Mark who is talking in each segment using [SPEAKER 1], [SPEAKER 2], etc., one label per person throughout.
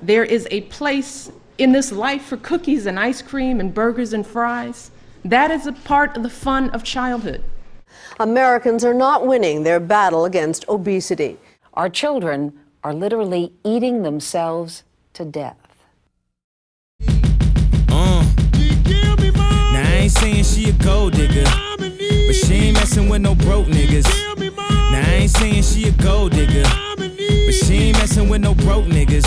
[SPEAKER 1] there is a place in this life for cookies and ice cream and burgers and fries. That is a part of the fun of childhood.
[SPEAKER 2] Americans are not winning their battle against obesity.
[SPEAKER 3] Our children are literally eating themselves to death.
[SPEAKER 4] Now I ain't saying she a gold digger, but she ain't messing with no broke niggas. Now I ain't saying she a gold digger, but she ain't messing with no broke niggas.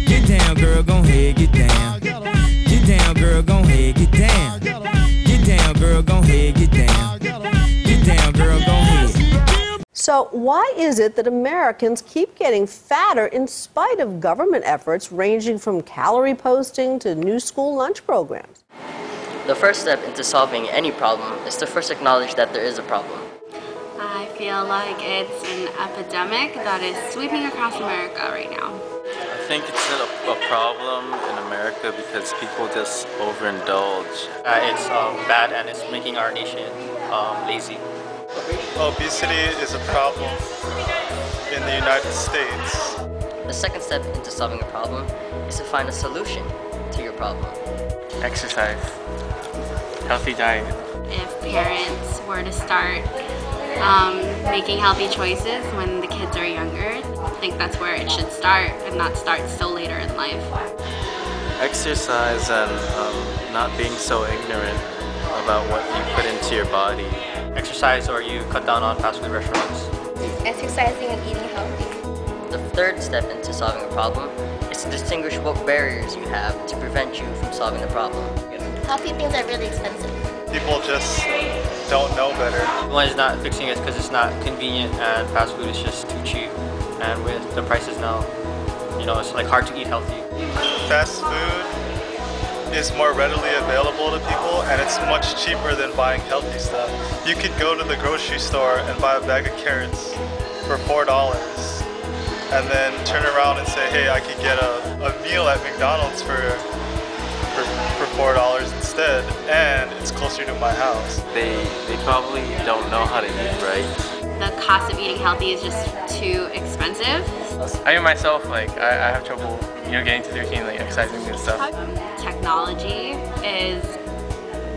[SPEAKER 4] Get down, girl, gon' head, get down. Get down, girl, gon' head, get down. Get down, girl, gon' head, get down. Get down, girl, gon' head.
[SPEAKER 2] So why is it that Americans keep getting fatter in spite of government efforts ranging from calorie posting to new school lunch programs?
[SPEAKER 5] The first step into solving any problem is to first acknowledge that there is a problem.
[SPEAKER 6] I feel like it's an epidemic that is sweeping across America right now.
[SPEAKER 7] I think it's a problem in America because people just overindulge.
[SPEAKER 8] It's bad and it's making our nation lazy.
[SPEAKER 9] Obesity is a problem in the United States.
[SPEAKER 5] The second step into solving a problem is to find a solution to your problem.
[SPEAKER 8] Exercise, healthy diet.
[SPEAKER 6] If parents were to start making healthy choices when the kids are younger, I think that's where it should start and not start so later in life.
[SPEAKER 7] Exercise and not being so ignorant about what you put into your body.
[SPEAKER 8] Exercise or you cut down on fast food restaurants.
[SPEAKER 10] Exercising and eating healthy.
[SPEAKER 5] The third step into solving a problem is to distinguish what barriers you have to prevent you from solving the problem.
[SPEAKER 10] Healthy things are really expensive.
[SPEAKER 9] People just don't know better.
[SPEAKER 8] One is not fixing it because it's not convenient and fast food is just too cheap. And with the prices now, you know, it's like hard to eat healthy.
[SPEAKER 9] Fast food is more readily available to people and it's much cheaper than buying healthy stuff. You could go to the grocery store and buy a bag of carrots for $4 and then turn around and say, hey, I could get a meal at McDonald's for $4 instead, and it's closer to my house.
[SPEAKER 7] They probably don't know how to eat right.
[SPEAKER 6] The cost of eating healthy is just too expensive.
[SPEAKER 8] I myself, I have trouble, getting to the routine, exercising and stuff.
[SPEAKER 6] Technology is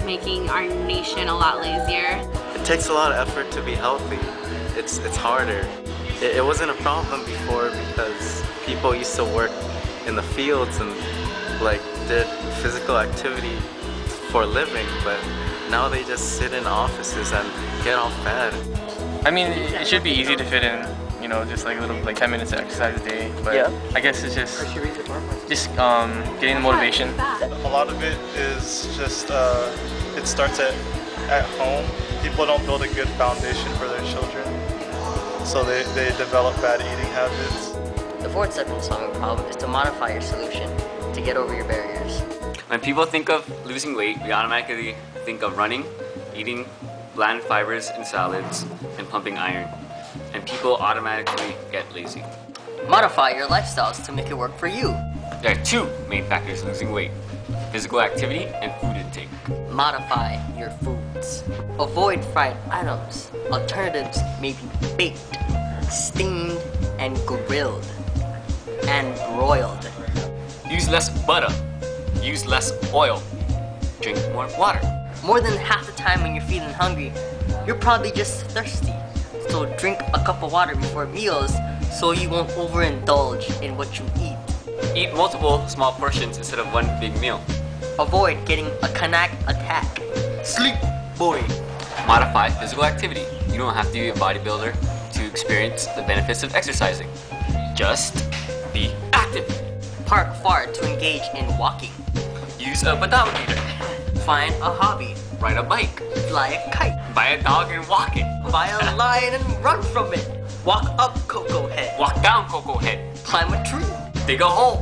[SPEAKER 6] making our nation a lot lazier.
[SPEAKER 7] It takes a lot of effort to be healthy. It's harder. It wasn't a problem before because people used to work in the fields and did physical activity for a living, but now they just sit in offices and get all fat.
[SPEAKER 8] I mean, it should be easy to fit in, just a little 10 minutes of exercise a day, but
[SPEAKER 5] yeah.
[SPEAKER 8] I guess it's just getting the motivation.
[SPEAKER 9] A lot of it is just, it starts at home. People don't build a good foundation for their children, so they develop bad eating habits.
[SPEAKER 5] The fourth step in solving a problem is to modify your solution to get over your barriers.
[SPEAKER 11] When people think of losing weight, we automatically think of running, eating bland fibers and salads, and pumping iron. And people automatically get lazy.
[SPEAKER 5] Modify your lifestyles to make it work for you.
[SPEAKER 11] There are two main factors in losing weight: physical activity and food intake.
[SPEAKER 5] Modify your foods. Avoid fried items. Alternatives may be baked, steamed, and grilled, and broiled.
[SPEAKER 11] Use less butter. Use less oil. Drink more water.
[SPEAKER 5] More than half the time when you're feeling hungry, you're probably just thirsty. So drink a cup of water before meals so you won't overindulge in what you eat.
[SPEAKER 11] Eat multiple small portions instead of one big meal.
[SPEAKER 5] Avoid getting a Kanak attack. Sleep, boy.
[SPEAKER 11] Modify physical activity. You don't have to be a bodybuilder to experience the benefits of exercising. Just be active.
[SPEAKER 5] Park far to engage in walking.
[SPEAKER 11] Use a pedometer.
[SPEAKER 5] Find a hobby.
[SPEAKER 11] Ride a bike.
[SPEAKER 5] Fly a kite.
[SPEAKER 11] Buy a dog and walk it.
[SPEAKER 5] Buy a lion and run from it. Walk up Cocoa Head.
[SPEAKER 11] Walk down Cocoa Head.
[SPEAKER 5] Climb a tree.
[SPEAKER 11] Dig a hole.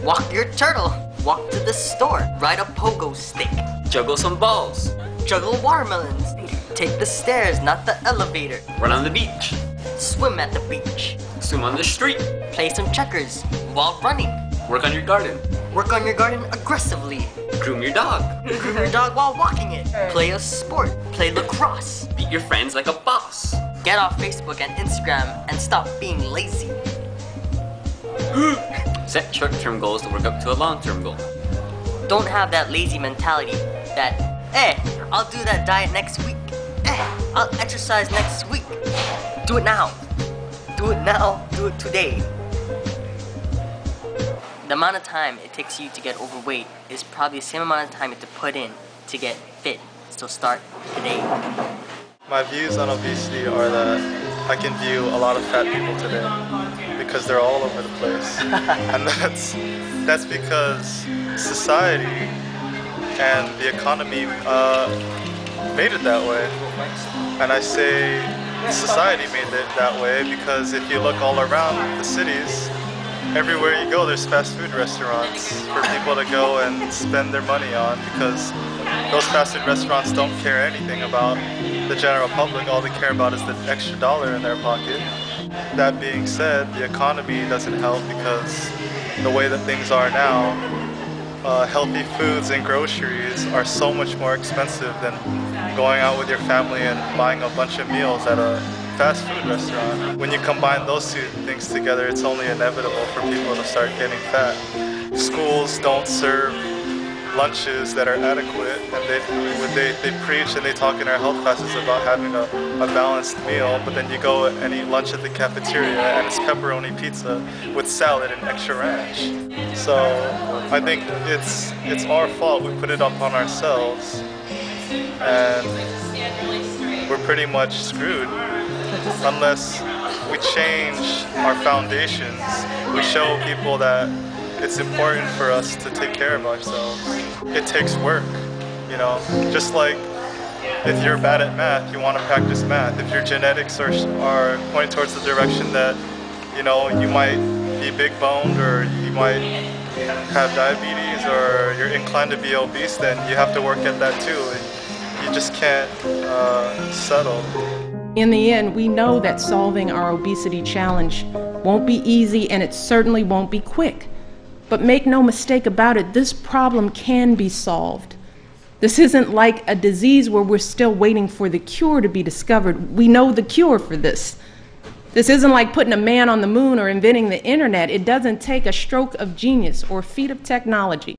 [SPEAKER 5] Walk your turtle. Walk to the store. Ride a pogo stick.
[SPEAKER 11] Juggle some balls.
[SPEAKER 5] Juggle watermelons. Take the stairs, not the elevator.
[SPEAKER 11] Run on the beach.
[SPEAKER 5] Swim at the beach.
[SPEAKER 11] Swim on the street.
[SPEAKER 5] Play some checkers while running.
[SPEAKER 11] Work on your garden.
[SPEAKER 5] Work on your garden aggressively.
[SPEAKER 11] Groom your dog.
[SPEAKER 5] Groom your dog while walking it. Play a sport. Play lacrosse.
[SPEAKER 11] Beat your friends like a boss.
[SPEAKER 5] Get off Facebook and Instagram and stop being lazy.
[SPEAKER 11] Set short-term goals to work up to a long-term goal.
[SPEAKER 5] Don't have that lazy mentality that, I'll do that diet next week. I'll exercise next week. Do it now. Do it now. Do it today. The amount of time it takes you to get overweight is probably the same amount of time you have to put in to get fit. So start today.
[SPEAKER 9] My views on obesity are that I can view a lot of fat people today because they're all over the place. And that's because society and the economy made it that way. And I say society made it that way because if you look all around the cities, everywhere you go there's fast food restaurants for people to go and spend their money on, because those fast food restaurants don't care anything about the general public. All they care about is the extra dollar in their pocket. That being said, the economy doesn't help because the way that things are now, healthy foods and groceries are so much more expensive than going out with your family and buying a bunch of meals at a fast food restaurant. When you combine those two things together, it's only inevitable for people to start getting fat. Schools don't serve lunches that are adequate, and they preach and they talk in our health classes about having a balanced meal, but then you go and eat lunch at the cafeteria and it's pepperoni pizza with salad and extra ranch. So I think it's our fault. We put it up on ourselves and we're pretty much screwed unless we change our foundations. We show people that it's important for us to take care of ourselves. It takes work, you know, just like if you're bad at math, you want to practice math. If your genetics are pointing towards the direction that, you know, you might be big boned or you might have diabetes or you're inclined to be obese, then you have to work at that too. You just can't settle.
[SPEAKER 1] In the end, we know that solving our obesity challenge won't be easy and it certainly won't be quick. But make no mistake about it, this problem can be solved. This isn't like a disease where we're still waiting for the cure to be discovered. We know the cure for this. This isn't like putting a man on the moon or inventing the internet. It doesn't take a stroke of genius or a feat of technology.